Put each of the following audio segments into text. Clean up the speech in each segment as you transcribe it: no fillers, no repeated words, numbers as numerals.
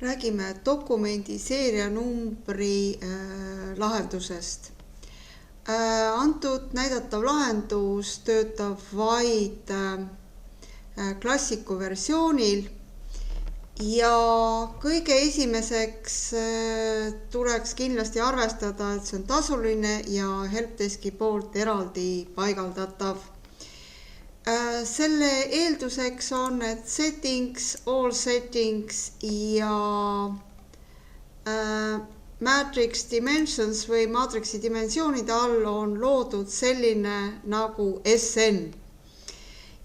räägime dokumendi seerianumbri lahendusest. Antud näidatav lahendus töötab vaid klassiku versioonil ja kõige esimeseks tuleks kindlasti arvestada, et see on tasuline ja helpdeski poolt eraldi paigaldatav. Selle eelduseks on, et settings, all settings ja matrix dimensions või maatriksi dimensioonide all on loodud selline nagu SN.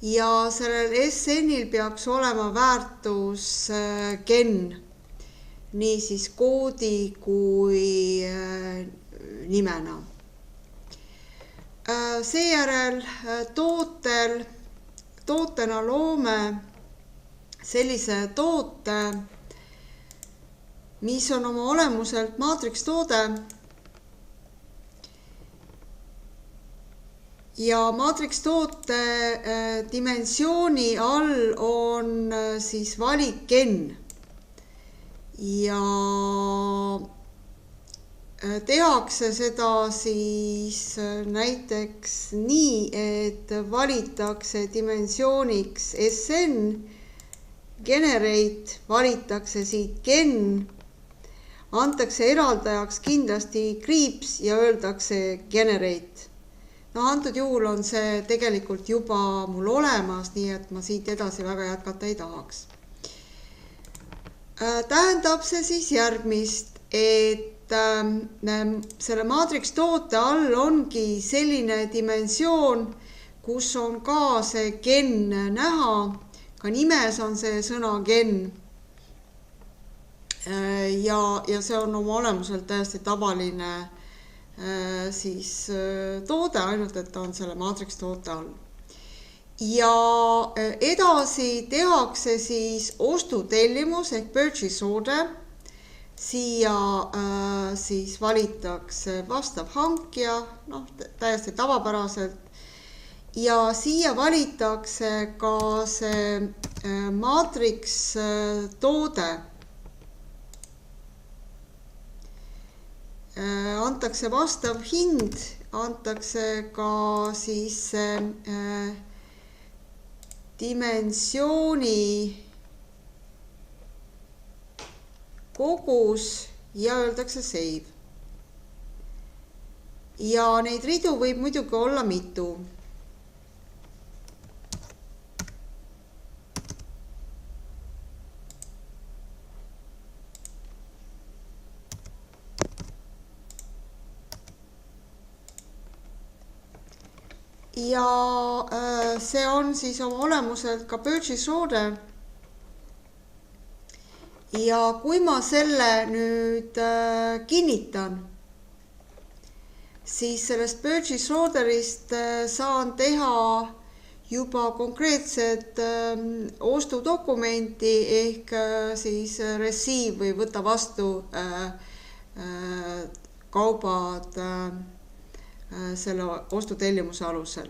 Ja sellel SN-il peaks olema väärtus gen, nii siis koodi kui nimena. Seejärel tootena loome sellise toote, mis on oma olemuselt maatrikstoode ja maatrikstoote dimensiooni all on siis valik gen ja tehakse seda siis näiteks nii, et valitakse dimensiooniks SN, generate, valitakse siit gen, antakse eraldajaks kindlasti kriips ja öeldakse generate. Antud juhul on see tegelikult juba mul olemas, nii et ma siit edasi väga jätkata ei tahaks. Tähendab see siis järgmist, et selle maatrikstoote all ongi selline dimensioon, kus on ka see gen näha, ka nimes on see sõna gen ja see on oma olemuselt täiesti tavaline siis toode, ainult et ta on selle maatrikstoote all. Ja edasi tehakse siis ostutellimus ehk purchase order. Siia siis valitakse vastav hankija, täiesti tavapäraselt. Ja siia valitakse ka see maatriks toode. Antakse vastav hind, antakse ka siis dimensiooni kogus ja öeldakse save. Ja neid ridu võib muidugi olla mitu. Ja see on siis oma olemuselt ka purchase order. Ja kui ma selle nüüd kinnitan, siis sellest purchase orderist saan teha juba konkreetset ostudokumenti ehk siis receive või võtta vastu kaubad selle ostutellimuse alusel.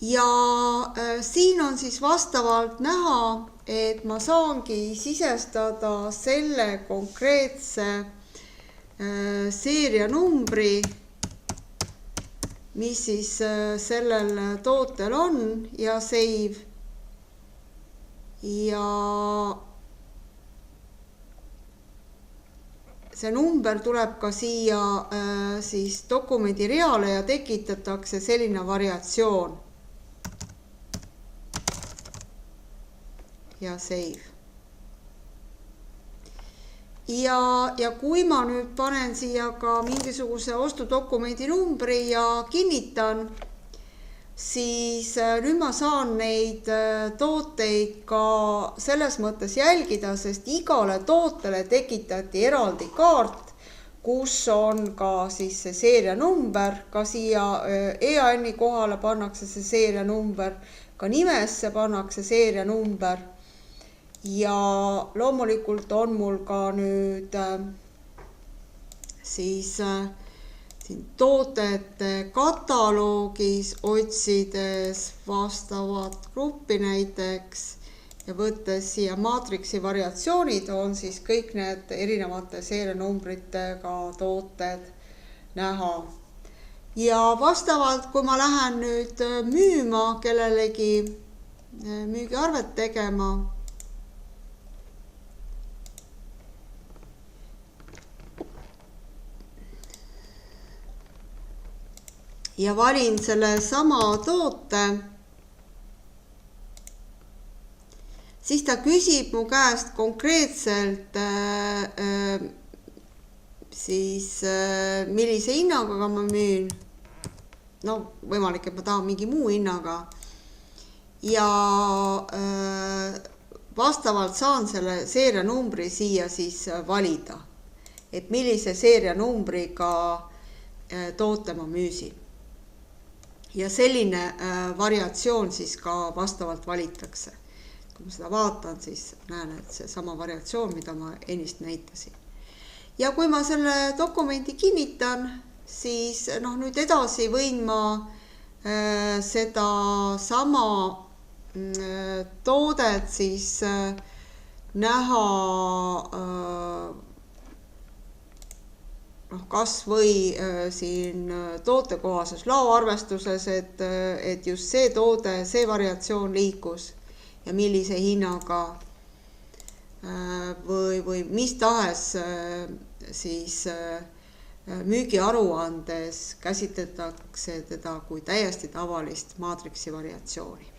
Ja siin on siis vastavalt näha, et ma saangi sisestada selle konkreetse seerianumbri, mis siis sellel tootel on ja save. Ja see number tuleb ka siia siis dokumendi reale ja tekitatakse selline variatsioon. Ja save. Ja kui ma nüüd panen siia ka mingisuguse ostudokumendi numbri ja kinnitan, siis nüüd ma saan neid tooteid ka selles mõttes jälgida, sest igale tootele tekitati eraldi kaart, kus on ka siis see seerianumber, ka siia EAN-i kohale pannakse see seerianumber, ka nimesse pannakse seerianumber. Ja loomulikult on mul ka nüüd siis siin toodete kataloogis otsides vastavat gruppi näiteks ja võttes siia maatriksi variatsioonid, on siis kõik need erinevate seerianumbritega tooted näha. Ja vastavalt, kui ma lähen nüüd müüma kellelegi müügiarvet tegema, ja valin selle sama toote, siis ta küsib mu käest konkreetselt millise hinnaga ma müün. No võimalik, et ma tahan mingi muu hinnaga. Ja vastavalt saan selle seerianumbri siia siis valida, et millise seerianumbriga toote ma müüsin. Ja selline variatsioon siis ka vastavalt valitakse. Kui ma seda vaatan, siis näen, et see sama variatsioon, mida ma ennist näitasin. Ja kui ma selle dokumendi kinnitan, siis nüüd edasi võin ma seda sama toodet siis näha kas või siin tootekohases laoarvestuses, et just see toode, see variatsioon liikus ja millise hinnaga või mis tahes siis müügiaruandes käsitletakse teda kui täiesti tavalist maatriksi variatsiooni.